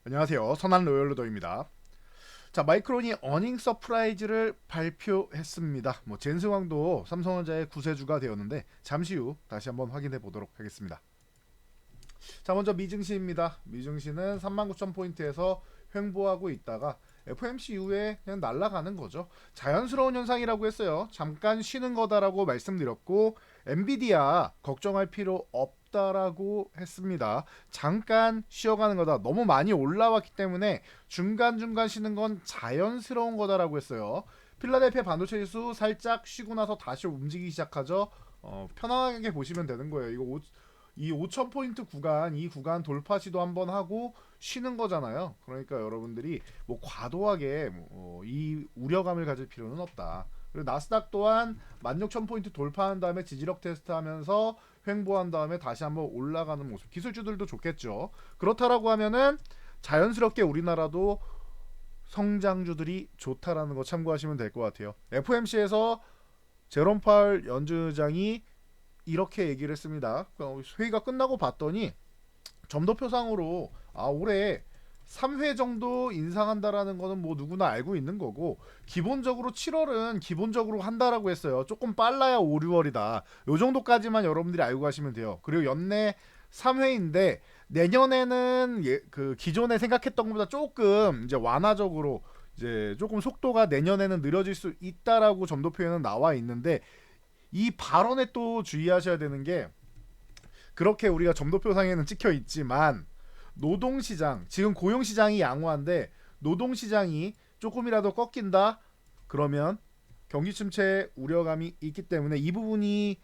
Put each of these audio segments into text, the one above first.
안녕하세요. 선한 로열로더입니다. 자, 마이크론이 어닝 서프라이즈를 발표했습니다. 젠스왕도 삼성전자의 구세주가 되었는데 잠시 후 다시 한번 확인해 보도록 하겠습니다. 자, 먼저 미증시입니다. 미증시는 39,000포인트에서 횡보하고 있다가 FOMC 이후에 그냥 날아가는 거죠. 자연스러운 현상이라고 했어요. 잠깐 쉬는 거다라고 말씀드렸고 엔비디아 걱정할 필요 없다라고 했습니다. 잠깐 쉬어가는 거다. 너무 많이 올라왔기 때문에 중간중간 쉬는 건 자연스러운 거다라고 했어요. 필라델피아 반도체 지수 살짝 쉬고 나서 다시 움직이기 시작하죠. 편안하게 보시면 되는 거예요. 이 5,000포인트 구간, 이 구간 돌파 시도 한번 하고 쉬는 거잖아요. 그러니까 여러분들이 과도하게 이 우려감을 가질 필요는 없다. 그리고 나스닥 또한 16,000포인트 돌파한 다음에 지지력 테스트하면서 횡보한 다음에 다시 한번 올라가는 모습. 기술주들도 좋겠죠. 그렇다라고 하면은 자연스럽게 우리나라도 성장주들이 좋다라는 거 참고하시면 될 것 같아요. FOMC에서 제롬 파월 연준의장이 이렇게 얘기를 했습니다. 회의가 끝나고 봤더니 점도표상으로 올해 3회 정도 인상한다라는 거는 누구나 알고 있는 거고 기본적으로 7월은 기본적으로 한다라고 했어요. 조금 빨라야 5, 6월이다. 요 정도까지만 여러분들이 알고 가시면 돼요. 그리고 연내 3회인데 내년에는 그 기존에 생각했던 것보다 조금 이제 완화적으로 이제 조금 속도가 내년에는 느려질 수 있다라고 점도표에는 나와 있는데 이 발언에 또 주의하셔야 되는 게 그렇게 우리가 점도표상에는 찍혀 있지만 노동시장, 지금 고용시장이 양호한데 노동시장이 조금이라도 꺾인다? 그러면 경기 침체 우려감이 있기 때문에 이 부분이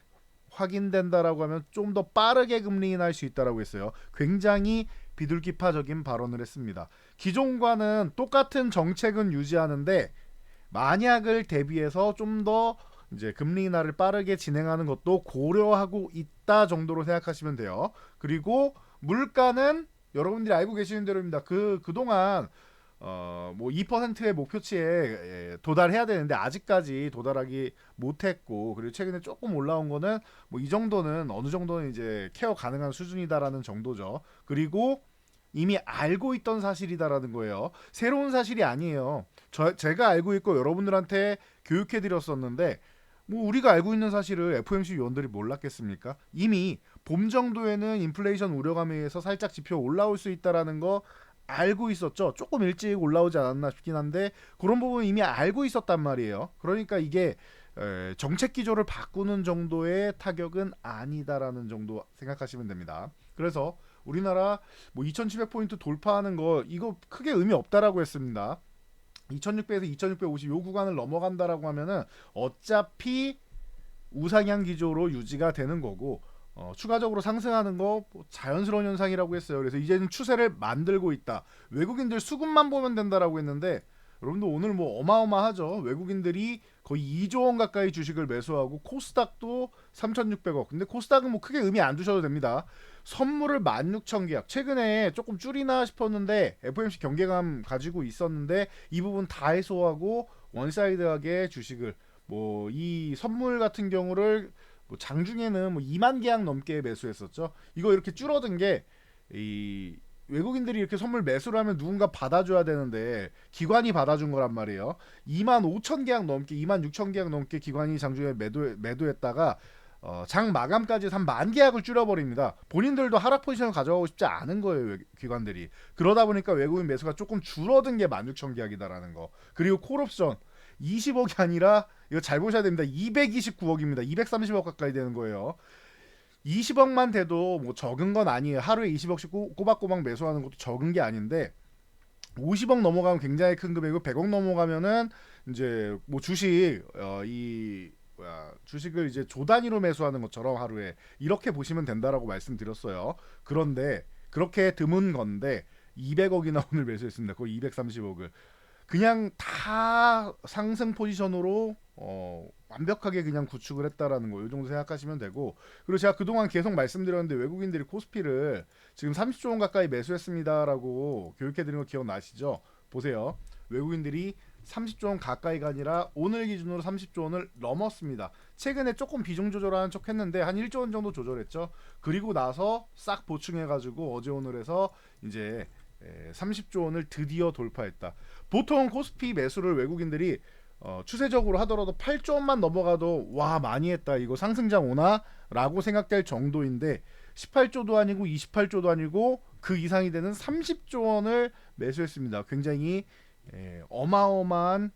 확인된다라고 하면 좀 더 빠르게 금리 인하할 수 있다라고 했어요. 굉장히 비둘기파적인 발언을 했습니다. 기존과는 똑같은 정책은 유지하는데 만약을 대비해서 좀 더 이제 금리 인하를 빠르게 진행하는 것도 고려하고 있다 정도로 생각하시면 돼요. 그리고 물가는 여러분들이 알고 계시는 대로입니다. 그동안 2%의 목표치에 도달해야 되는데 아직까지 도달하기 못했고 그리고 최근에 조금 올라온 거는 이 정도는 어느 정도는 이제 케어 가능한 수준이다라는 정도죠. 그리고 이미 알고 있던 사실이다라는 거예요. 새로운 사실이 아니에요. 제가 알고 있고 여러분들한테 교육해 드렸었는데 우리가 알고 있는 사실을 FOMC 위원들이 몰랐겠습니까? 이미 봄 정도에는 인플레이션 우려감에 의해서 살짝 지표 올라올 수 있다라는 거 알고 있었죠. 조금 일찍 올라오지 않았나 싶긴 한데 그런 부분 이미 알고 있었단 말이에요. 그러니까 이게 정책 기조를 바꾸는 정도의 타격은 아니다라는 정도 생각하시면 됩니다. 그래서 우리나라 2700포인트 돌파하는 거 이거 크게 의미 없다라고 했습니다. 2600에서 2650 요 구간을 넘어간다라고 하면은 어차피 우상향 기조로 유지가 되는 거고 추가적으로 상승하는 거 자연스러운 현상이라고 했어요. 그래서 이제는 추세를 만들고 있다. 외국인들 수급만 보면 된다라고 했는데 여러분들 오늘 어마어마하죠. 외국인들이 거의 2조 원 가까이 주식을 매수하고 코스닥도 3,600억. 근데 코스닥은 크게 의미 안 두셔도 됩니다. 선물을 16,000계약. 최근에 조금 줄이나 싶었는데 FOMC 경계감 가지고 있었는데 이 부분 다 해소하고 원사이드하게 주식을 이 선물 같은 경우를 장중에는 2만 계약 넘게 매수했었죠. 이거 이렇게 줄어든 게 이 외국인들이 이렇게 선물 매수를 하면 누군가 받아줘야 되는데 기관이 받아준 거란 말이에요. 2만 5천 계약 넘게 2만 6천 계약 넘게 기관이 장중에 매도했다가 장 마감까지 한 만 계약을 줄여버립니다. 본인들도 하락 포지션을 가져가고 싶지 않은 거예요. 기관들이. 그러다 보니까 외국인 매수가 조금 줄어든 게 16,000 계약이다라는 거. 그리고 콜옵션 20억이 아니라 이거 잘 보셔야 됩니다. 229억입니다. 230억 가까이 되는 거예요. 20억만 돼도 적은 건 아니에요. 하루에 20억씩 꼬박꼬박 매수하는 것도 적은 게 아닌데 50억 넘어가면 굉장히 큰 금액이고 100억 넘어가면은 이제 주식 주식을 이제 조 단위로 매수하는 것처럼 하루에 이렇게 보시면 된다라고 말씀드렸어요. 그런데 그렇게 드문 건데 200억이나 오늘 매수했습니다. 거의 230억을 그냥 다 상승 포지션으로 완벽하게 그냥 구축을 했다라는 거 이 정도 생각하시면 되고 그리고 제가 그동안 계속 말씀드렸는데 외국인들이 코스피를 지금 30조 원 가까이 매수했습니다라고 교육해드린 거 기억나시죠? 보세요. 외국인들이 30조 원 가까이가 아니라 오늘 기준으로 30조 원을 넘었습니다. 최근에 조금 비중 조절하는 척 했는데 한 1조 원 정도 조절했죠. 그리고 나서 싹 보충해가지고 어제 오늘 해서 이제 30조 원을 드디어 돌파했다. 보통 코스피 매수를 외국인들이 추세적으로 하더라도 8조 원만 넘어가도 와 많이 했다 이거 상승장 오나 라고 생각될 정도인데 18조도 아니고 28조도 아니고 그 이상이 되는 30조 원을 매수했습니다. 굉장히 어마어마한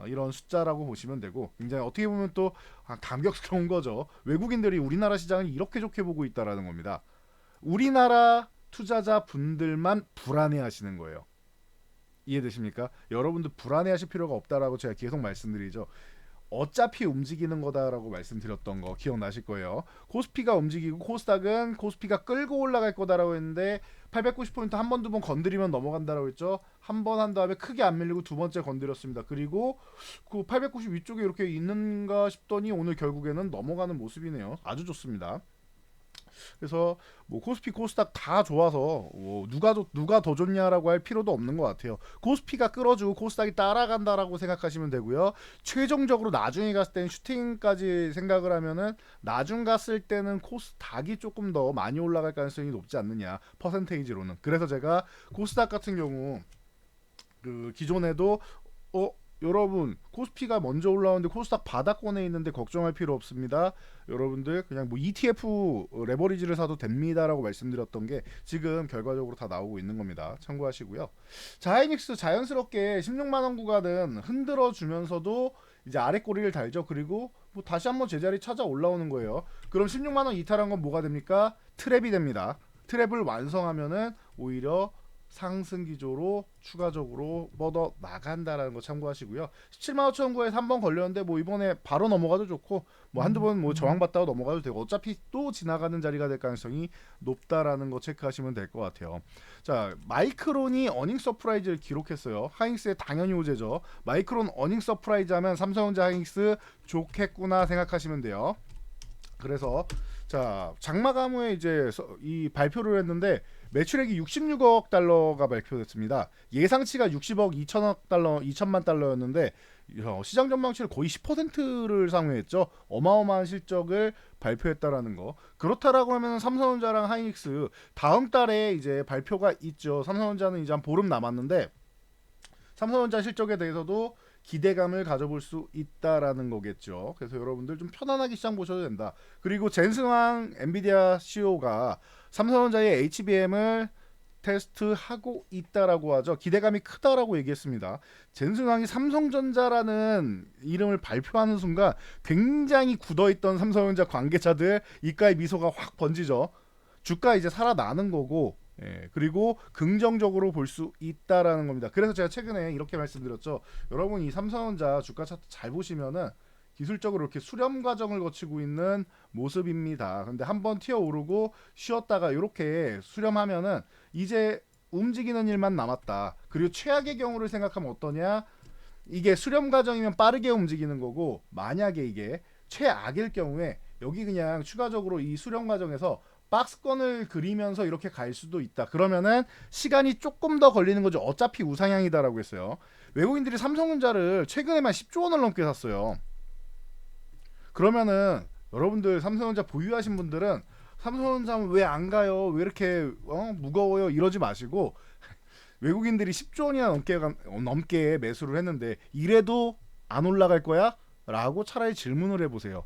이런 숫자라고 보시면 되고 굉장히 어떻게 보면 또 감격스러운 거죠. 외국인들이 우리나라 시장을 이렇게 좋게 보고 있다라는 겁니다. 우리나라 투자자 분들만 불안해하시는 거예요. 이해되십니까? 여러분들 불안해하실 필요가 없다라고 제가 계속 말씀드리죠. 어차피 움직이는 거다라고 말씀드렸던 거 기억나실 거예요. 코스피가 움직이고 코스닥은 코스피가 끌고 올라갈 거다라고 했는데 890포인트 한 번 두 번 건드리면 넘어간다라고 했죠. 한 번 한 다음에 크게 안 밀리고 두 번째 건드렸습니다. 그리고 그 890 위쪽에 이렇게 있는가 싶더니 오늘 결국에는 넘어가는 모습이네요. 아주 좋습니다. 그래서 뭐 코스피 코스닥 다 좋아서 누가 더 좋냐라고 할 필요도 없는 것 같아요. 코스피가 끌어주고 코스닥이 따라간다라고 생각하시면 되고요. 최종적으로 나중에 갔을 때는 슈팅까지 생각을 하면은 나중 갔을 때는 코스닥이 조금 더 많이 올라갈 가능성이 높지 않느냐 퍼센테이지로는. 그래서 제가 코스닥 같은 경우 그 기존에도 여러분 코스피가 먼저 올라오는데 코스닥 바닥권에 있는데 걱정할 필요 없습니다. 여러분들 그냥 뭐 ETF 레버리지를 사도 됩니다라고 말씀드렸던 게 지금 결과적으로 다 나오고 있는 겁니다. 참고하시고요. 자, 하이닉스 자연스럽게 16만 원 구간은 흔들어 주면서도 이제 아래 꼬리를 달죠. 그리고 뭐 다시 한번 제자리 찾아 올라오는 거예요. 그럼 16만 원 이탈한 건 뭐가 됩니까? 트랩이 됩니다. 트랩을 완성하면은 오히려 상승 기조로 추가적으로 뻗어 나간다라는 거 참고하시고요. 17만 5천 구에서 한 번 걸렸는데 뭐 이번에 바로 넘어가도 좋고 뭐 한두 번 뭐 저항받다가 넘어가도 되고 어차피 또 지나가는 자리가 될 가능성이 높다라는 거 체크하시면 될 것 같아요. 자, 마이크론이 어닝 서프라이즈를 기록했어요. 하이닉스의 당연히 호재죠. 마이크론 어닝 서프라이즈 하면 삼성전자 하이닉스 좋겠구나 생각하시면 돼요. 그래서 자, 장마 감후에 이제 이 발표를 했는데 매출액이 66억 달러가 발표됐습니다. 예상치가 60억 2천억 달러, 2천만 달러였는데 시장 전망치를 거의 10%를 상회했죠. 어마어마한 실적을 발표했다라는 거. 그렇다라고 하면 삼성전자랑 하이닉스 다음 달에 이제 발표가 있죠. 삼성전자는 이제 한 보름 남았는데 삼성전자 실적에 대해서도 기대감을 가져볼 수 있다라는 거겠죠. 그래서 여러분들 좀 편안하게 시장 보셔도 된다. 그리고 젠슨왕 엔비디아 CEO가 삼성전자의 HBM을 테스트하고 있다라고 하죠. 기대감이 크다라고 얘기했습니다. 젠슨왕이 삼성전자라는 이름을 발표하는 순간 굉장히 굳어있던 삼성전자 관계자들 입가에 미소가 확 번지죠. 주가 이제 살아나는 거고 그리고 긍정적으로 볼 수 있다라는 겁니다. 그래서 제가 최근에 이렇게 말씀드렸죠. 여러분 이 삼성전자 주가 차트 잘 보시면은 기술적으로 이렇게 수렴 과정을 거치고 있는 모습입니다. 근데 한번 튀어 오르고 쉬었다가 이렇게 수렴하면은 이제 움직이는 일만 남았다. 그리고 최악의 경우를 생각하면 어떠냐? 이게 수렴 과정이면 빠르게 움직이는 거고 만약에 이게 최악일 경우에 여기 그냥 추가적으로 이 수렴 과정에서 박스권을 그리면서 이렇게 갈 수도 있다. 그러면은 시간이 조금 더 걸리는 거죠. 어차피 우상향이다라고 했어요. 외국인들이 삼성전자를 최근에만 10조 원을 넘게 샀어요. 그러면은 여러분들 삼성전자 보유하신 분들은 삼성전자는 왜 안 가요? 왜 이렇게 무거워요? 이러지 마시고 외국인들이 10조 원이나 넘게 매수를 했는데 이래도 안 올라갈 거야? 라고 차라리 질문을 해보세요.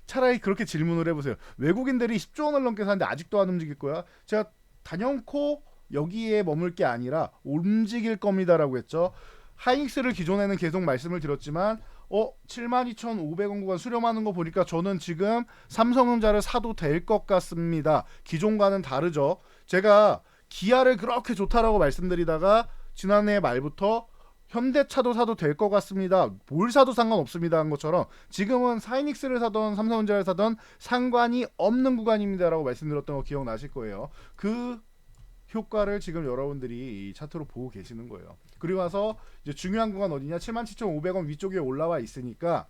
차라리 그렇게 질문을 해보세요. 외국인들이 10조 원을 넘게 사는데 아직도 안 움직일 거야? 제가 단연코 여기에 머물 게 아니라 움직일 겁니다라고 했죠. 하이닉스를 기존에는 계속 말씀을 드렸지만 72,500원 구간 수렴하는 거 보니까 저는 지금 삼성전자를 사도 될 것 같습니다. 기존과는 다르죠. 제가 기아를 그렇게 좋다라고 말씀드리다가 지난해 말부터 현대차도 사도 될 것 같습니다. 뭘 사도 상관없습니다 한 것처럼 지금은 하이닉스를 사던 삼성전자를 사던 상관이 없는 구간입니다라고 말씀드렸던 거 기억나실 거예요. 그 효과를 지금 여러분들이 이 차트로 보고 계시는 거예요. 그리고 나서 이제 중요한 구간 어디냐? 77,500원 위쪽에 올라와 있으니까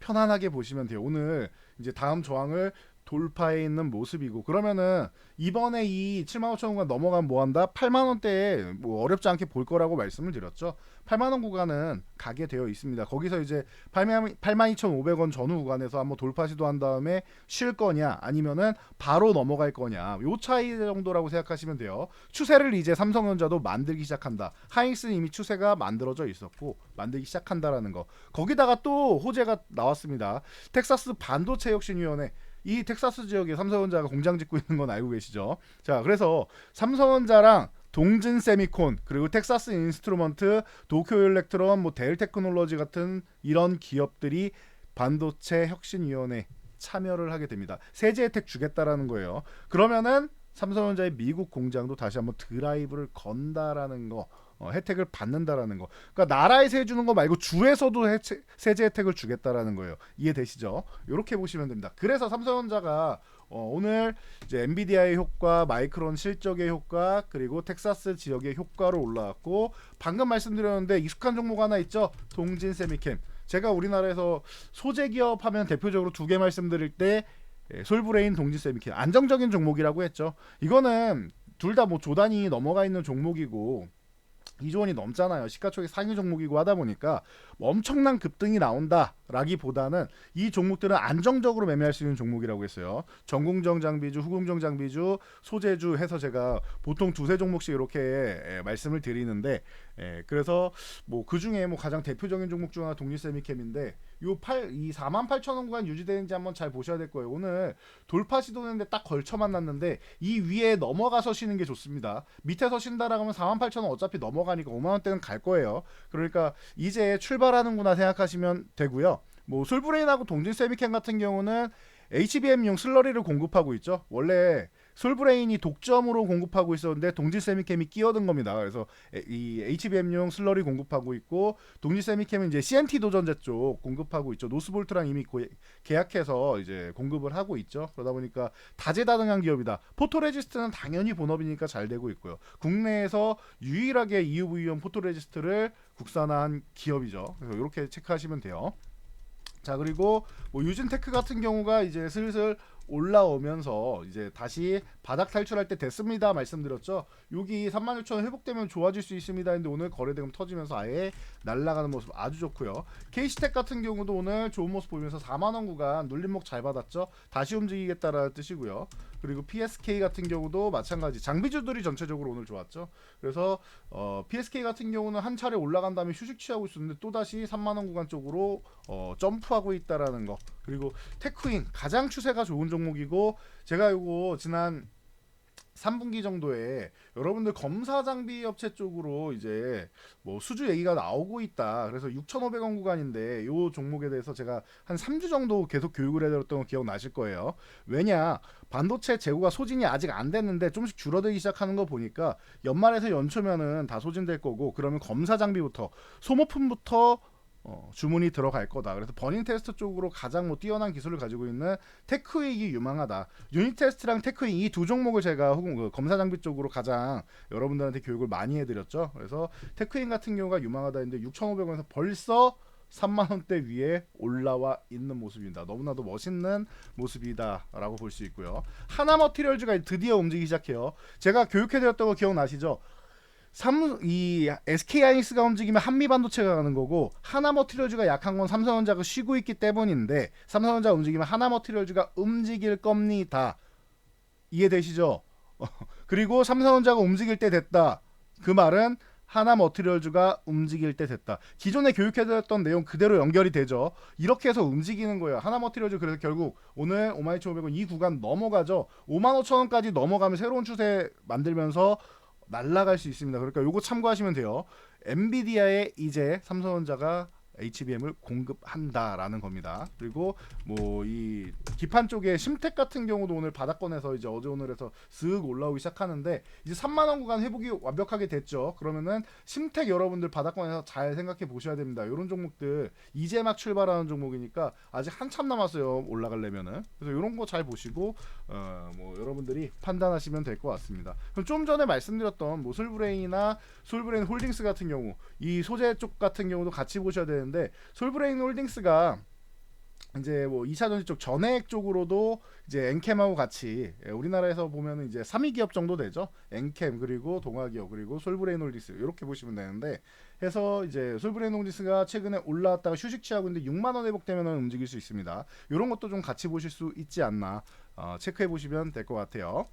편안하게 보시면 돼요. 오늘 이제 다음 저항을 돌파해 있는 모습이고, 그러면은 이번에 이 75,000원간 넘어가면 뭐한다? 8만원대에 뭐 어렵지 않게 볼 거라고 말씀을 드렸죠. 8만원 구간은 가게 되어 있습니다. 거기서 이제 82,500원 전후 구간에서 한번 돌파 시도한 다음에 쉴 거냐, 아니면은 바로 넘어갈 거냐, 요 차이 정도라고 생각하시면 돼요. 추세를 이제 삼성전자도 만들기 시작한다. 하이닉스는 이미 추세가 만들어져 있었고 만들기 시작한다라는 거. 거기다가 또 호재가 나왔습니다. 텍사스 반도체 혁신위원회, 이 텍사스 지역에 삼성전자가 공장 짓고 있는 건 알고 계시죠? 자, 그래서 삼성전자랑 동진 세미콘, 그리고 텍사스 인스트루먼트, 도쿄 일렉트론, 뭐 데일 테크놀로지 같은 이런 기업들이 반도체 혁신위원회 참여를 하게 됩니다. 세제 혜택 주겠다라는 거예요. 그러면은 삼성전자의 미국 공장도 다시 한번 드라이브를 건다라는 거, 혜택을 받는다라는 거. 그러니까 나라에서 해주는 거 말고 주에서도 세제 혜택을 주겠다라는 거예요. 이해되시죠? 이렇게 보시면 됩니다. 그래서 삼성전자가 오늘 이제 엔비디아의 효과, 마이크론 실적의 효과, 그리고 텍사스 지역의 효과로 올라왔고, 방금 말씀드렸는데 익숙한 종목 하나 있죠? 동진 세미캠. 제가 우리나라에서 소재 기업 하면 대표적으로 두 개 말씀드릴 때 솔브레인, 동진 세미캠 안정적인 종목이라고 했죠. 이거는 둘 다 뭐 조단이 넘어가 있는 종목이고 2조 원이 넘잖아요. 시가총액 상위 종목이고 하다 보니까 뭐 엄청난 급등이 나온다라기보다는 이 종목들은 안정적으로 매매할 수 있는 종목이라고 했어요. 전공정 장비주, 후공정 장비주, 소재주 해서 제가 보통 두세 종목씩 이렇게 말씀을 드리는데, 그래서 뭐 그 중에 뭐 가장 대표적인 종목 중 하나 독립세미캠인데, 이 48,000원 구간 유지되는지 한번 잘 보셔야 될 거예요. 오늘 돌파 시도했는데 딱 걸쳐 만났는데 이 위에 넘어가서 쉬는 게 좋습니다. 밑에서 쉰다라고 하면 48,000원 어차피 넘어가니까 5만원대는 갈 거예요. 그러니까 이제 출발하는구나 생각하시면 되고요. 뭐 솔브레인하고 동진 세미캠 같은 경우는 HBM용 슬러리를 공급하고 있죠. 원래 솔브레인이 독점으로 공급하고 있었는데 동진 세미캠이 끼어든 겁니다. 그래서 이 HBM용 슬러리 공급하고 있고, 동진 세미캠은 이제 CNT 도전제 쪽 공급하고 있죠. 노스볼트랑 이미 계약해서 이제 공급을 하고 있죠. 그러다 보니까 다재다능한 기업이다. 포토레지스트는 당연히 본업이니까 잘 되고 있고요. 국내에서 유일하게 EUV용 포토레지스트를 국산화한 기업이죠. 그래서 이렇게 체크하시면 돼요. 자, 그리고 뭐 유진테크 같은 경우가 이제 슬슬 올라오면서 이제 다시 바닥 탈출할 때 됐습니다 말씀드렸죠. 여기 36,000원 회복되면 좋아질 수 있습니다 근데 오늘 거래대금 터지면서 아예 날아가는 모습 아주 좋고요. KC텍 같은 경우도 오늘 좋은 모습 보이면서 4만원 구간 눌림목 잘 받았죠. 다시 움직이겠다라는 뜻이고요. 그리고 PSK 같은 경우도 마찬가지, 장비주들이 전체적으로 오늘 좋았죠. 그래서 PSK 같은 경우는 한 차례 올라간 다음에 휴식 취하고 있었는데 또다시 3만원 구간 쪽으로 점프하고 있다라는 거. 그리고 테크인 가장 추세가 좋은 종목이고, 제가 이거 지난 3분기 정도에 여러분들 검사 장비 업체 쪽으로 이제 뭐 수주 얘기가 나오고 있다. 그래서 6,500원 구간인데 이 종목에 대해서 제가 한 3주 정도 계속 교육을 해드렸던 거 기억나실 거예요. 왜냐, 반도체 재고가 소진이 아직 안 됐는데 조금씩 줄어들기 시작하는 거 보니까 연말에서 연초면은 다 소진될 거고, 그러면 검사 장비부터 소모품부터 주문이 들어갈 거다. 그래서 버닝 테스트 쪽으로 가장 뭐 뛰어난 기술을 가지고 있는 테크웨이가 유망하다. 유닛 테스트랑 테크웨이 이 두 종목을 제가 혹은 검사 장비 쪽으로 가장 여러분들한테 교육을 많이 해드렸죠. 그래서 테크웨이 같은 경우가 유망하다 했는데 6,500원에서 벌써 3만원대 위에 올라와 있는 모습입니다. 너무나도 멋있는 모습이다라고 볼 수 있고요. 하나머티리얼즈가 드디어 움직이기 시작해요. 제가 교육해드렸던 거 기억나시죠? 이 SK하이닉스가 움직이면 한미반도체가 가는 거고, 하나머티리얼즈가 약한 건 삼성전자가 쉬고 있기 때문인데 삼성전자가 움직이면 하나머티리얼즈가 움직일 겁니다. 이해되시죠? 그리고 삼성전자가 움직일 때 됐다. 그 말은 하나머티리얼즈가 움직일 때 됐다. 기존에 교육해드렸던 내용 그대로 연결이 되죠. 이렇게 해서 움직이는 거예요. 하나머티리얼즈. 그래서 결국 오늘 52,500원 이 구간 넘어가죠. 55,000원까지 넘어가면 새로운 추세 만들면서 날라갈 수 있습니다. 그러니까 요거 참고하시면 돼요. 엔비디아에 이제 삼성전자가 HBM을 공급한다라는 겁니다. 그리고 뭐 이 기판 쪽에 심텍 같은 경우도 오늘 바닥권에서 이제 어제 오늘에서 슥 올라오기 시작하는데 이제 3만원 구간 회복이 완벽하게 됐죠. 그러면은 심텍 여러분들 바닥권에서 잘 생각해 보셔야 됩니다. 이런 종목들 이제 막 출발하는 종목이니까 아직 한참 남았어요. 올라가려면은. 그래서 이런 거 잘 보시고 뭐 여러분들이 판단하시면 될 것 같습니다. 그럼 좀 전에 말씀드렸던 뭐 솔브레인이나 솔브레인 홀딩스 같은 경우, 이 소재 쪽 같은 경우도 같이 보셔야 되는데, 솔브레인 홀딩스가 이제 뭐 2차 전지 쪽 전해액 쪽으로도 이제 엔캠하고 같이 우리나라에서 보면은 이제 3위 기업 정도 되죠. 엔캠 그리고 동아기업 그리고 솔브레인홀딩스 이렇게 보시면 되는데 해서 이제 솔브레인홀딩스가 최근에 올라왔다가 휴식 취하고 있는데 6만 원 회복되면 움직일 수 있습니다. 이런 것도 좀 같이 보실 수 있지 않나 체크해 보시면 될 것 같아요.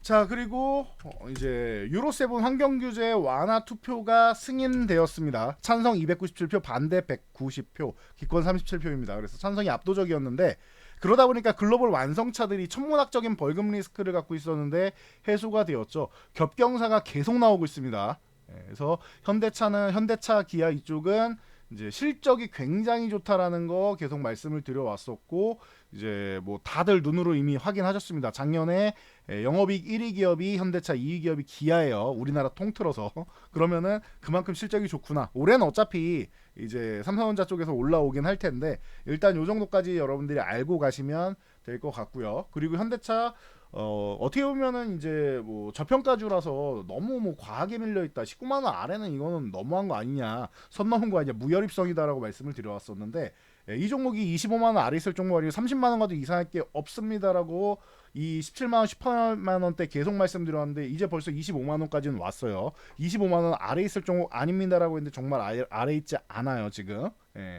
자 그리고 이제 유로7 환경규제 완화 투표가 승인되었습니다. 찬성 297표 반대 190표 기권 37표입니다. 그래서 찬성이 압도적이었는데 그러다 보니까 글로벌 완성차들이 천문학적인 벌금 리스크를 갖고 있었는데 해소가 되었죠. 겹경사가 계속 나오고 있습니다. 그래서 현대차 기아 이쪽은 이제 실적이 굉장히 좋다라는 거 계속 말씀을 드려왔었고 이제 뭐 다들 눈으로 이미 확인하셨습니다. 작년에 영업이익 1위 기업이 현대차, 2위 기업이 기아예요. 우리나라 통틀어서. 그러면은 그만큼 실적이 좋구나. 올해는 어차피 이제 삼성전자 쪽에서 올라오긴 할 텐데 일단 요 정도까지 여러분들이 알고 가시면 될 것 같고요. 그리고 현대차 어떻게 보면은 이제 뭐 저평가주라서 너무 뭐 과하게 밀려 있다. 19만 원 아래는 이거는 너무한 거 아니냐. 선 넘은 거 아니냐. 무혈입성이다라고 말씀을 드려왔었는데 이 종목이 25만 원 아래 있을 종목 아니고 30만 원 가도 이상할 게 없습니다라고 이 17만 원, 18만 원대 계속 말씀드렸는데 이제 벌써 25만 원까지는 왔어요. 25만 원 아래 있을 종목 아닙니다라고 했는데 정말 아래 있지 않아요 지금.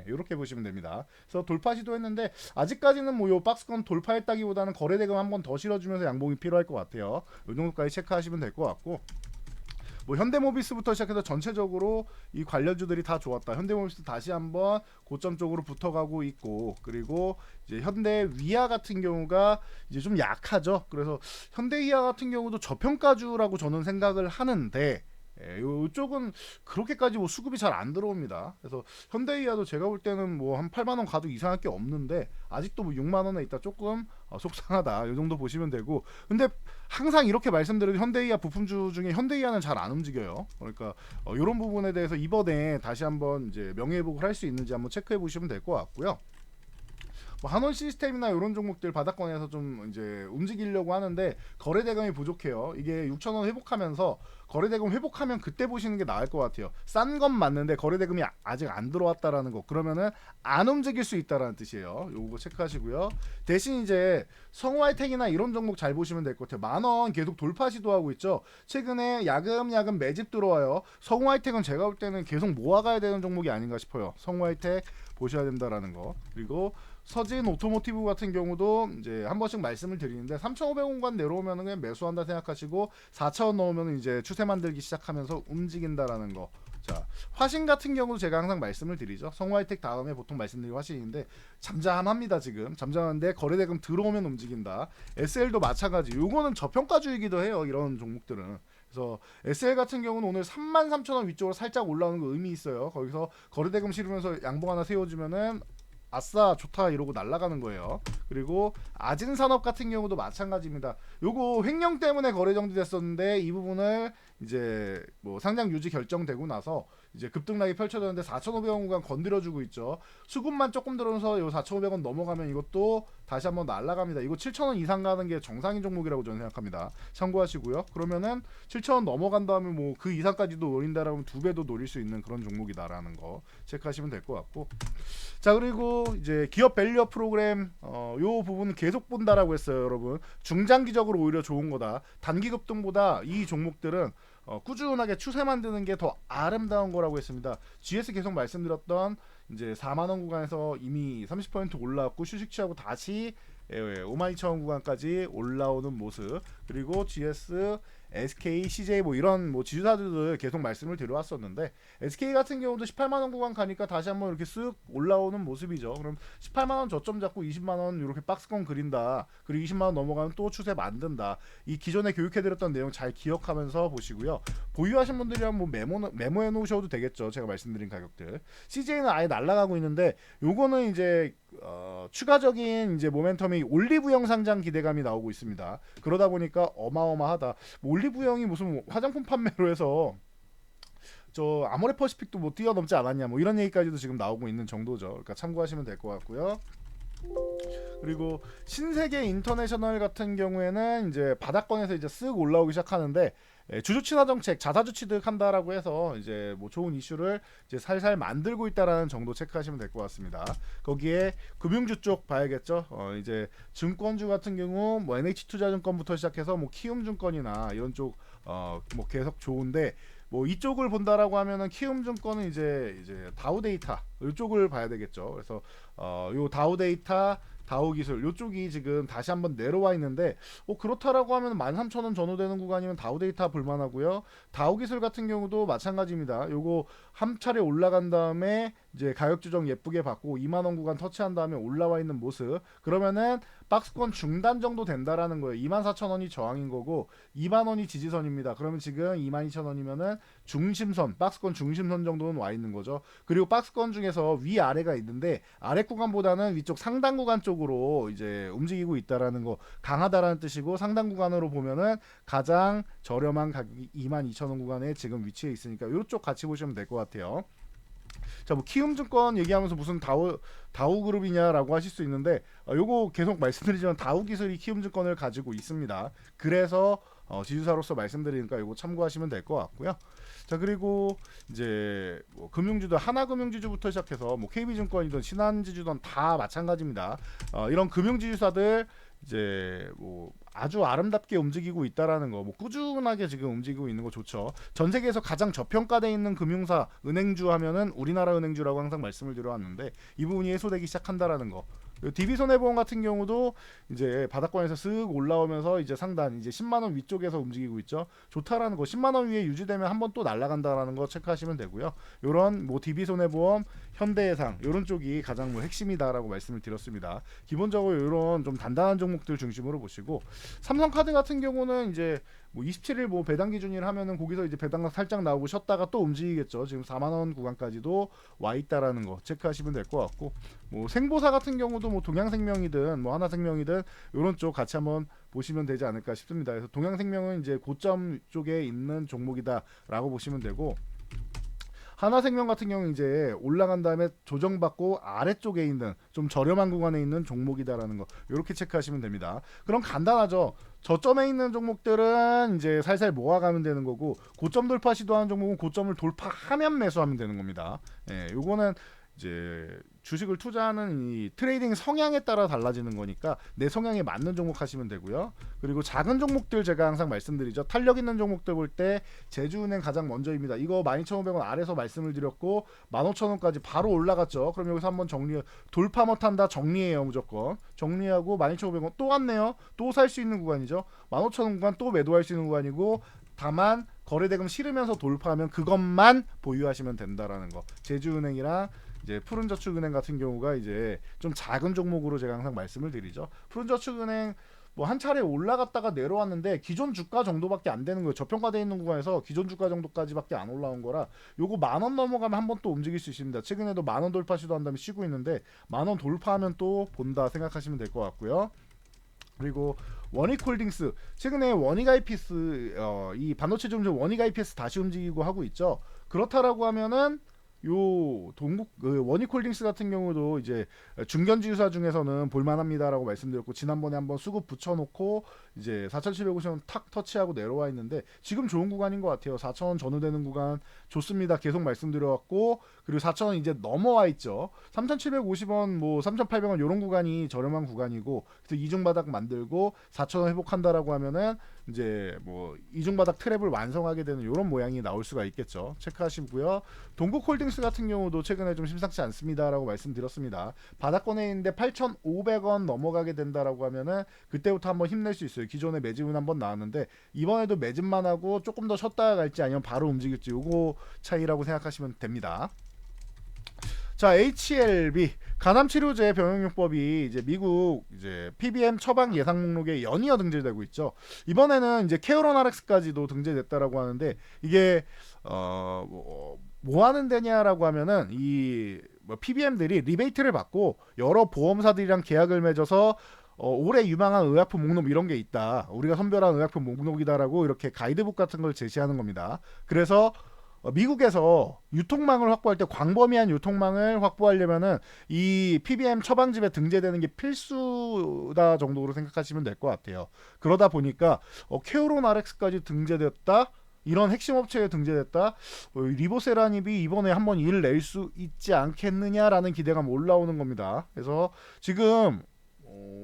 이렇게 보시면 됩니다. 그래서 돌파 시도했는데 아직까지는 뭐 요 박스권 돌파했다기보다는 거래대금 한 번 더 실어주면서 양봉이 필요할 것 같아요. 이 정도까지 체크하시면 될 것 같고. 뭐 현대모비스부터 시작해서 전체적으로 이 관련주들이 다 좋았다. 현대모비스 다시 한번 고점 쪽으로 붙어가고 있고 그리고 이제 현대위아 같은 경우가 이제 좀 약하죠. 그래서 현대위아 같은 경우도 저평가주라고 저는 생각을 하는데 이쪽은 그렇게까지 뭐 수급이 잘 안 들어옵니다. 그래서 현대이아도 제가 볼 때는 뭐 한 8만 원 가도 이상할 게 없는데 아직도 뭐 6만 원에 있다 조금 속상하다. 이 정도 보시면 되고. 근데 항상 이렇게 말씀드려도 현대이아 부품주 중에 현대이아는 잘 안 움직여요. 그러니까 이런 부분에 대해서 이번에 다시 한번 이제 명예회복을 할 수 있는지 한번 체크해 보시면 될 것 같고요. 뭐 한원 시스템이나 이런 종목들 바닥권에서 좀 이제 움직이려고 하는데 거래대금이 부족해요. 이게 6,000원 회복하면서 거래대금 회복하면 그때 보시는 게 나을 것 같아요. 싼 건 맞는데 거래대금이 아직 안 들어왔다라는 거. 그러면은 안 움직일 수 있다라는 뜻이에요. 요거 체크하시고요. 대신 이제 성우하이텍이나 이런 종목 잘 보시면 될 것 같아요. 10,000원 계속 돌파 시도하고 있죠. 최근에 야금야금 매집 들어와요. 성우하이텍은 제가 볼 때는 계속 모아가야 되는 종목이 아닌가 싶어요. 성우하이텍 보셔야 된다라는 거. 그리고 서진 오토모티브 같은 경우도 이제 한 번씩 말씀을 드리는데 3,500원간 내려오면 그냥 매수한다 생각하시고 4,000원 넣으면 이제 추세 만들기 시작하면서 움직인다라는 거. 자, 화신 같은 경우도 제가 항상 말씀을 드리죠. 성우하이텍 다음에 보통 말씀드리는 화신인데 잠잠합니다 지금. 잠잠한데 거래대금 들어오면 움직인다. SL도 마찬가지. 요거는 저평가주이기도 해요. 이런 종목들은. 그래서 SL 같은 경우는 오늘 33,000원 위쪽으로 살짝 올라오는 거 의미 있어요. 거기서 거래대금 실으면서 양봉 하나 세워주면은 아싸 좋다 이러고 날아가는 거예요. 그리고 아진산업 같은 경우도 마찬가지입니다. 요거 횡령 때문에 거래 정지됐었는데 이 부분을 이제 뭐 상장 유지 결정되고 나서 이제 급등락이 펼쳐졌는데 4,500원 구간 건드려주고 있죠. 수급만 조금 들어서 요 4,500원 넘어가면 이것도 다시 한번 날아갑니다. 이거 7,000원 이상 가는 게 정상인 종목이라고 저는 생각합니다. 참고하시고요. 그러면은 7,000원 넘어간 다음에 뭐 그 이상까지도 노린다라고 하면 2배도 노릴 수 있는 그런 종목이다라는 거 체크하시면 될 것 같고. 자 그리고 이제 기업 밸류업 프로그램 요 부분은 계속 본다라고 했어요. 여러분 중장기적으로 오히려 좋은 거다. 단기 급등보다 이 종목들은 꾸준하게 추세 만드는 게 더 아름다운 거라고 했습니다. GS 계속 말씀드렸던 이제 4만 원 구간에서 이미 30% 올라왔고 휴식 취하고 다시 52,000원 구간까지 올라오는 모습. 그리고 GS, SK, CJ 뭐 이런 뭐 지주사들을 계속 말씀을 드려왔었는데 SK 같은 경우도 18만 원 구간 가니까 다시 한번 이렇게 쓱 올라오는 모습이죠. 그럼 18만 원 저점 잡고 20만 원 이렇게 박스권 그린다. 그리고 20만 원 넘어가면 또 추세 만든다. 이 기존에 교육해드렸던 내용 잘 기억하면서 보시고요. 보유하신 분들이랑 뭐 메모해 놓으셔도 되겠죠. 제가 말씀드린 가격들. CJ는 아예 날아가고 있는데 요거는 이제 추가적인 이제 모멘텀이 올리브영 상장 기대감이 나오고 있습니다. 그러다 보니까 어마어마하다. 뭐 올리브영이 무슨 화장품 판매로 해서 저 아모레퍼시픽도 뭐 뛰어넘지 않았냐 뭐 이런 얘기까지도 지금 나오고 있는 정도죠. 그러니까 참고하시면 될 것 같고요. 그리고 신세계 인터내셔널 같은 경우에는 이제 바닥권에서 이제 쓱 올라오기 시작하는데 주주 친화 정책, 자사주 취득한다라고 해서 이제 뭐 좋은 이슈를 이제 살살 만들고 있다라는 정도 체크하시면 될 것 같습니다. 거기에 금융주 쪽 봐야겠죠. 이제 증권주 같은 경우 뭐 NH투자증권부터 시작해서 뭐 키움증권이나 이런 쪽 뭐 계속 좋은데 뭐 이쪽을 본다라고 하면은 키움증권은 이제 다우데이터 이쪽을 봐야 되겠죠. 그래서 요 다우데이터 다우기술 요쪽이 지금 다시 한번 내려와 있는데 그렇다라고 하면 13,000원 전후되는 구간이면 다우데이터 볼만하고요. 다우기술 같은 경우도 마찬가지입니다. 요거 한 차례 올라간 다음에 이제 가격 조정 예쁘게 받고 2만원 구간 터치한 다음에 올라와 있는 모습, 그러면은 박스권 중단 정도 된다라는 거예요. 24,000원이 저항인 거고 2만원이 지지선입니다. 그러면 지금 22,000원이면은 중심선, 박스권 중심선 정도는 와 있는 거죠. 그리고 박스권 중에서 위아래가 있는데 아래 구간보다는 위쪽 상단 구간 쪽으로 이제 움직이고 있다라는 거, 강하다라는 뜻이고, 상단 구간으로 보면은 가장 저렴한 가격이 22,000원 구간에 지금 위치해 있으니까 이쪽 같이 보시면 될 것 같아요. 자, 뭐 키움증권 얘기하면서 무슨 다우그룹이냐라고 하실 수 있는데 요거 계속 말씀드리지만 다우기술이 키움증권을 가지고 있습니다. 그래서 지주사로서 말씀드리니까 요거 참고하시면 될 것 같고요. 자, 그리고 이제 뭐 금융주도 하나금융지주부터 시작해서 뭐 KB증권이든 신한지주든 다 마찬가지입니다. 이런 금융지주사들 이제 뭐 아주 아름답게 움직이고 있다라는 거, 뭐 꾸준하게 지금 움직이고 있는 거 좋죠. 전 세계에서 가장 저평가되어 있는 금융사 은행주 하면은 우리나라 은행주라고 항상 말씀을 드려왔는데 이 부분이 해소되기 시작한다라는 거. DB손해보험 같은 경우도 이제 바닥권에서 쓱 올라오면서 이제 상단 이제 10만원 위쪽에서 움직이고 있죠. 좋다라는 거, 10만원 위에 유지되면 한번 또 날아간다라는 거 체크하시면 되고요. 요런 뭐 DB손해보험, 현대해상 요런 쪽이 가장 뭐 핵심이다라고 말씀을 드렸습니다. 기본적으로 요런 좀 단단한 종목들 중심으로 보시고, 삼성카드 같은 경우는 이제 뭐 27일 뭐 배당 기준일 하면은 거기서 이제 배당 살짝 나오고 쉬었다가 또 움직이겠죠. 지금 4만원 구간까지도 와 있다라는 거 체크하시면 될 것 같고, 뭐 생보사 같은 경우도 뭐 동양생명이든 뭐 하나생명이든 이런 쪽 같이 한번 보시면 되지 않을까 싶습니다. 그래서 동양생명은 이제 고점 쪽에 있는 종목이다라고 보시면 되고, 하나생명 같은 경우는 이제 올라간 다음에 조정받고 아래쪽에 있는 좀 저렴한 구간에 있는 종목이다라는 거 이렇게 체크하시면 됩니다. 그럼 간단하죠. 저점에 있는 종목들은 이제 살살 모아가면 되는 거고, 고점 돌파 시도하는 종목은 고점을 돌파하면 매수하면 되는 겁니다. 예, 요거는 이제 주식을 투자하는 이 트레이딩 성향에 따라 달라지는 거니까 내 성향에 맞는 종목 하시면 되고요. 그리고 작은 종목들 제가 항상 말씀드리죠. 탄력 있는 종목들 볼 때 제주은행 가장 먼저입니다. 이거 12,500원 아래서 말씀을 드렸고 15,000원까지 바로 올라갔죠. 그럼 여기서 한번 돌파 못한다 정리해요. 무조건 정리하고 12,500원 또 왔네요. 또 살 수 있는 구간이죠. 15,000원 구간 또 매도할 수 있는 구간이고, 다만 거래대금 실으면서 돌파하면 그것만 보유하시면 된다라는 거. 제주은행이랑 이제 푸른저축은행 같은 경우가 이제 좀 작은 종목으로 제가 항상 말씀을 드리죠. 푸른저축은행 뭐 한 차례 올라갔다가 내려왔는데 기존 주가 정도밖에 안 되는 거예요. 저평가되어 있는 구간에서 기존 주가 정도까지밖에 안 올라온 거라 요거 10,000원 넘어가면 한번 또 움직일 수 있습니다. 최근에도 10,000원 돌파 시도한 다음에 쉬고 있는데 10,000원 돌파하면 또 본다 생각하시면 될 것 같고요. 그리고 원익홀딩스 최근에 원익IPS 이 반도체 종목 원익IPS 다시 움직이고 하고 있죠. 그렇다라고 하면은 요 원익홀딩스 같은 경우도 이제 중견지주사 중에서는 볼만합니다라고 말씀드렸고, 지난번에 한번 수급 붙여놓고 이제 4,750원 탁 터치하고 내려와 있는데 지금 좋은 구간인 것 같아요. 4,000원 전후되는 구간 좋습니다. 계속 말씀드려왔고, 그리고 4,000원 이제 넘어와 있죠. 3,750원 뭐 3,800원 이런 구간이 저렴한 구간이고, 그래서 이중바닥 만들고 4,000원 회복한다라고 하면은 이제 뭐 이중바닥 트랩을 완성하게 되는 이런 모양이 나올 수가 있겠죠. 체크하시고요. 동국홀딩스 같은 경우도 최근에 좀 심상치 않습니다라고 말씀드렸습니다. 바닥권에 있는데 8,500원 넘어가게 된다라고 하면은 그때부터 한번 힘낼 수 있어요. 기존에 매집은 한번 나왔는데 이번에도 매집만 하고 조금 더 쉬었다가 갈지 아니면 바로 움직일지 요거 차이라고 생각하시면 됩니다. 자, HLB 간암치료제 병용요법이 이제 미국 이제 PBM 처방 예상 목록에 연이어 등재되고 있죠. 이번에는 이제 케어런 RX까지도 등재됐다라고 하는데 이게 뭐 하는 데냐라고 하면은 이 PBM들이 리베이트를 받고 여러 보험사들이랑 계약을 맺어서 올해 유망한 의약품 목록 이런 게 있다. 우리가 선별한 의약품 목록이다라고 이렇게 가이드북 같은 걸 제시하는 겁니다. 그래서 미국에서 유통망을 확보할 때 광범위한 유통망을 확보하려면은 이 PBM 처방집에 등재되는 게 필수다 정도로 생각하시면 될 것 같아요. 그러다 보니까 케오론 RX까지 등재됐다. 이런 핵심 업체에 등재됐다. 리보세라닙이 이번에 한번 일을 낼 수 있지 않겠느냐라는 기대감 올라오는 겁니다. 그래서 지금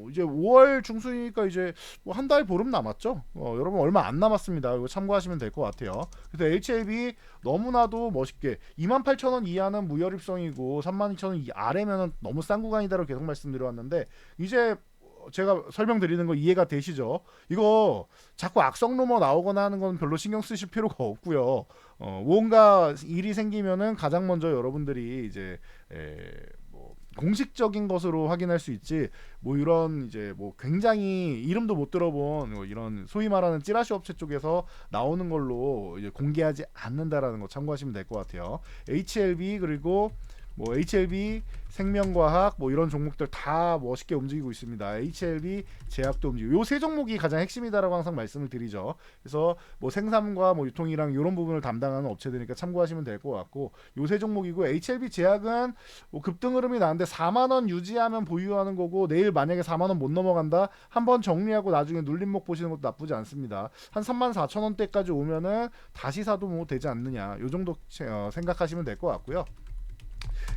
이제 5월 중순이니까 이제 뭐 한 달 보름 남았죠. 여러분 얼마 안 남았습니다. 이거 참고하시면 될 것 같아요. 그래서 HLB 너무나도 멋있게 28,000원 이하는 무혈입성이고 32,000원 아래면은 너무 싼 구간이다라고 계속 말씀드려왔는데 이제 제가 설명드리는 거 이해가 되시죠? 이거 자꾸 악성 루머 나오거나 하는 건 별로 신경 쓰실 필요가 없고요. 뭔가 일이 생기면은 가장 먼저 여러분들이 이제 뭐 공식적인 것으로 확인할 수 있지 뭐 이런 이제 뭐 굉장히 이름도 못 들어본 뭐 이런 소위 말하는 찌라시 업체 쪽에서 나오는 걸로 이제 공개하지 않는다라는 거 참고하시면 될 것 같아요. HLB 그리고 뭐 HLB 생명과학 뭐 이런 종목들 다 멋있게 움직이고 있습니다. HLB 제약도 움직이고 요 세 종목이 가장 핵심이다라고 항상 말씀을 드리죠. 그래서 뭐 생산과 뭐 유통이랑 이런 부분을 담당하는 업체들이니까 참고하시면 될 것 같고 요 세 종목이고 HLB 제약은 뭐 급등 흐름이 나는데 4만 원 유지하면 보유하는 거고 내일 만약에 4만 원 못 넘어간다 한번 정리하고 나중에 눌림목 보시는 것도 나쁘지 않습니다. 한 34,000원대까지 오면은 다시 사도 뭐 되지 않느냐 요 정도 생각하시면 될 것 같고요.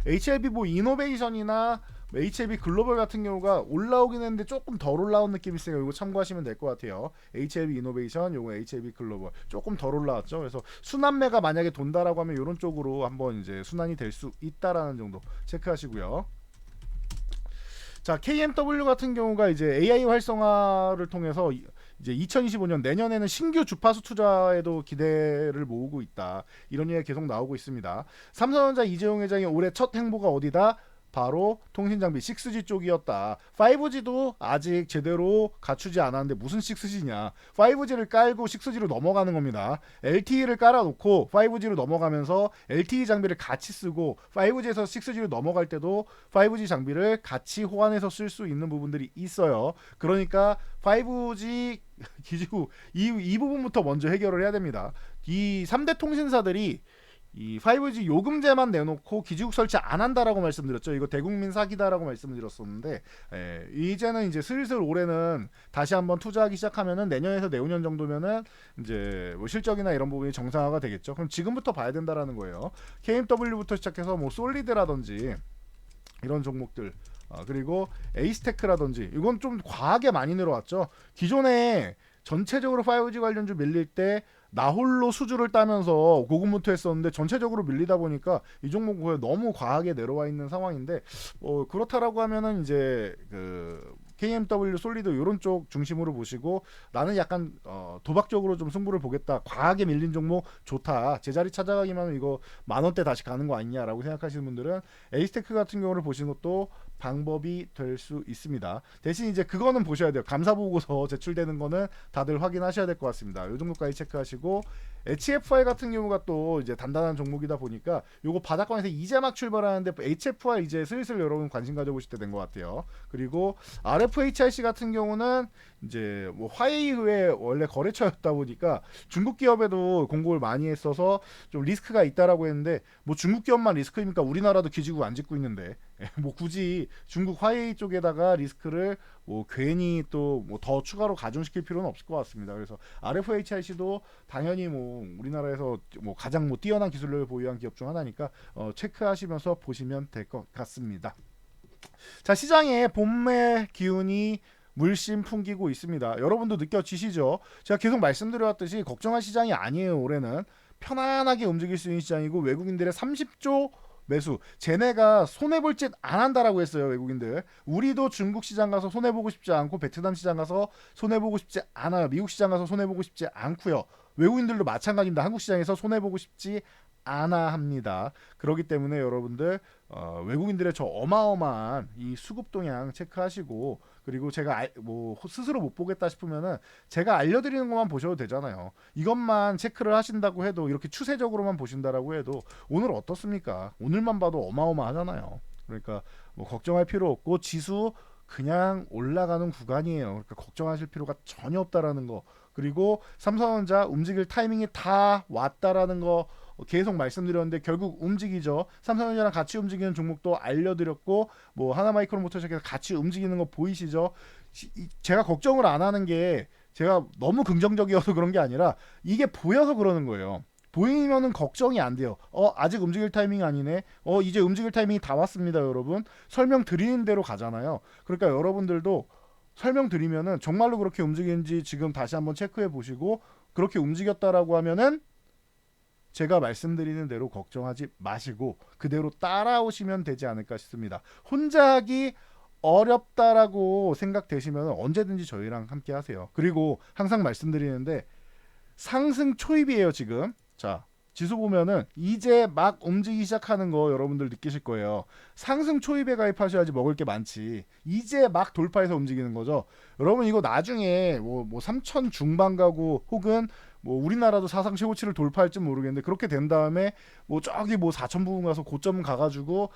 HLB 뭐 이노베이션이나 HLB 글로벌 같은 경우가 올라오긴 했는데 조금 덜 올라온 느낌이 있어요. 이거 참고하시면 될 것 같아요. HLB 이노베이션, 요거 HLB 글로벌 조금 덜 올라왔죠. 그래서 순환매가 만약에 돈다라고 하면 이런 쪽으로 한번 이제 순환이 될 수 있다라는 정도 체크하시고요. 자, KMW 같은 경우가 이제 AI 활성화를 통해서 이제 2025년 내년에는 신규 주파수 투자에도 기대를 모으고 있다. 이런 얘기가 계속 나오고 있습니다. 삼성전자 이재용 회장이 올해 첫 행보가 어디다? 바로 통신장비 6G 쪽이었다. 5G도 아직 제대로 갖추지 않았는데 무슨 6G냐. 5G를 깔고 6G로 넘어가는 겁니다. LTE를 깔아놓고 5G로 넘어가면서 LTE 장비를 같이 쓰고 5G에서 6G로 넘어갈 때도 5G 장비를 같이 호환해서 쓸 수 있는 부분들이 있어요. 그러니까 5G 기지국 이 부분부터 먼저 해결을 해야 됩니다. 이 3대 통신사들이 이 5G 요금제만 내놓고 기지국 설치 안 한다라고 말씀드렸죠. 이거 대국민 사기다라고 말씀드렸었는데 이제는 이제 슬슬 올해는 다시 한번 투자하기 시작하면은 내년에서 내후년 정도면은 이제 뭐 실적이나 이런 부분이 정상화가 되겠죠. 그럼 지금부터 봐야 된다라는 거예요. KMW부터 시작해서 뭐 솔리드라든지 이런 종목들 그리고 에이스테크라든지 이건 좀 과하게 많이 늘어왔죠. 기존에 전체적으로 5G 관련주 밀릴 때 나홀로 수주를 따면서 고군분투했었는데 전체적으로 밀리다 보니까 이 종목이 너무 과하게 내려와 있는 상황인데 그렇다라고 하면은 이제 그 KMW 솔리드 이런 쪽 중심으로 보시고 나는 약간 도박적으로 좀 승부를 보겠다. 과하게 밀린 종목 좋다. 제자리 찾아가기만 하면 이거 10,000원대 다시 가는 거 아니냐라고 생각하시는 분들은 에이스테크 같은 경우를 보시는 것도 방법이 될 수 있습니다. 대신 이제 그거는 보셔야 돼요. 감사 보고서 제출되는 거는 다들 확인하셔야 될 것 같습니다. 이 정도까지 체크하시고 HFI 같은 경우가 또 이제 단단한 종목이다 보니까 요거 바닥권에서 이제 막 출발하는데 HFI 이제 슬슬 여러분 관심 가져보실 때 된 것 같아요. 그리고 RFHIC 같은 경우는 이제 뭐 화웨이의 원래 거래처였다 보니까 중국 기업에도 공급을 많이 했어서 좀 리스크가 있다라고 했는데 뭐 중국 기업만 리스크입니까? 우리나라도 기지국 안 짓고 있는데 뭐 굳이 중국 화웨이 쪽에다가 리스크를 뭐 괜히 또 뭐 더 추가로 가중시킬 필요는 없을 것 같습니다. 그래서 RFHIC도 당연히 뭐 우리나라에서 뭐 가장 뭐 뛰어난 기술력을 보유한 기업 중 하나니까 체크하시면서 보시면 될 것 같습니다. 자, 시장에 봄의 기운이 물씬 풍기고 있습니다. 여러분도 느껴지시죠? 제가 계속 말씀드려왔듯이 걱정할 시장이 아니에요. 올해는 편안하게 움직일 수 있는 시장이고 외국인들의 30조 매수 쟤네가 손해볼 짓 안 한다라고 했어요. 외국인들 우리도 중국 시장 가서 손해보고 싶지 않고 베트남 시장 가서 손해보고 싶지 않아요. 미국 시장 가서 손해보고 싶지 않고요. 외국인들도 마찬가지입니다. 한국 시장에서 손해보고 싶지 않아 합니다. 그렇기 때문에 여러분들 외국인들의 저 어마어마한 이 수급 동향 체크하시고 그리고 제가 뭐 스스로 못 보겠다 싶으면은 제가 알려드리는 것만 보셔도 되잖아요. 이것만 체크를 하신다고 해도 이렇게 추세적으로만 보신다라고 해도 오늘 어떻습니까? 오늘만 봐도 어마어마하잖아요. 그러니까 뭐 걱정할 필요 없고 지수 그냥 올라가는 구간이에요. 그러니까 걱정하실 필요가 전혀 없다라는 거. 그리고 삼성전자 움직일 타이밍이 다 왔다라는 거 계속 말씀드렸는데 결국 움직이죠. 삼성전자랑 같이 움직이는 종목도 알려드렸고 뭐 하나마이크로모터에서 같이 움직이는 거 보이시죠? 제가 걱정을 안 하는 게 제가 너무 긍정적이어서 그런 게 아니라 이게 보여서 그러는 거예요. 보이면은 걱정이 안 돼요. 아직 움직일 타이밍이 아니네. 이제 움직일 타이밍이 다 왔습니다, 여러분. 설명드리는 대로 가잖아요. 그러니까 여러분들도 설명드리면은 정말로 그렇게 움직이는지 지금 다시 한번 체크해 보시고 그렇게 움직였다라고 하면은 제가 말씀드리는 대로 걱정하지 마시고 그대로 따라오시면 되지 않을까 싶습니다. 혼자 하기 어렵다라고 생각되시면 언제든지 저희랑 함께 하세요. 그리고 항상 말씀드리는데 상승 초입이에요 지금. 자, 지수 보면은 이제 막 움직이기 시작하는 거 여러분들 느끼실 거예요. 상승 초입에 가입하셔야지 먹을 게 많지. 이제 막 돌파해서 움직이는 거죠. 여러분 이거 나중에 뭐 3천 중반 가고 혹은 뭐 우리나라도 사상 최고치를 돌파할지 모르겠는데 그렇게 된 다음에 뭐 저기 뭐 4천 부분 가서 고점 가가지고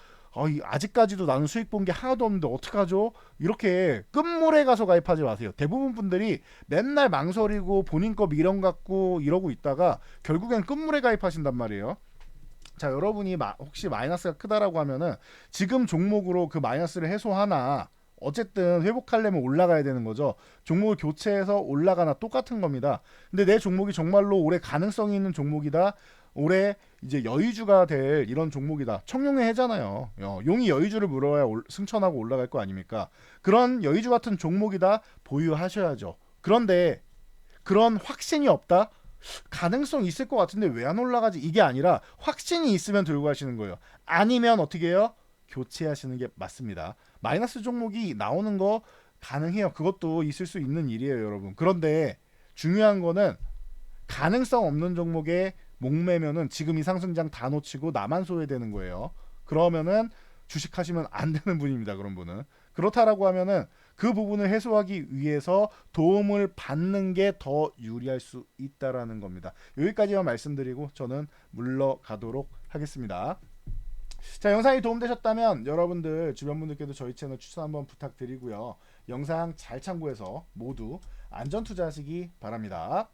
아직까지도 나는 수익 본 게 하나도 없는데 어떡하죠? 이렇게 끝물에 가서 가입하지 마세요. 대부분 분들이 맨날 망설이고 본인 거 미련 갖고 이러고 있다가 결국엔 끝물에 가입하신단 말이에요. 자, 여러분이 혹시 마이너스가 크다라고 하면은 지금 종목으로 그 마이너스를 해소하나 어쨌든 회복하려면 올라가야 되는 거죠. 종목을 교체해서 올라가나 똑같은 겁니다. 근데 내 종목이 정말로 올해 가능성이 있는 종목이다. 올해 이제 여의주가 될 이런 종목이다. 청룡의 해잖아요. 용이 여의주를 물어야 승천하고 올라갈 거 아닙니까? 그런 여의주 같은 종목이다. 보유하셔야죠. 그런데 그런 확신이 없다? 가능성 있을 것 같은데 왜 안 올라가지? 이게 아니라 확신이 있으면 들고 가시는 거예요. 아니면 어떻게 해요? 교체하시는 게 맞습니다. 마이너스 종목이 나오는 거 가능해요. 그것도 있을 수 있는 일이에요, 여러분. 그런데 중요한 거는 가능성 없는 종목에 목매면은 지금 이 상승장 다 놓치고 나만 소외되는 거예요. 그러면은 주식하시면 안 되는 분입니다. 그런 분은. 그렇다라고 하면은 그 부분을 해소하기 위해서 도움을 받는 게 더 유리할 수 있다라는 겁니다. 여기까지만 말씀드리고 저는 물러가도록 하겠습니다. 자, 영상이 도움되셨다면 여러분들 주변 분들께도 저희 채널 추천 한번 부탁드리고요. 영상 잘 참고해서 모두 안전 투자하시기 바랍니다.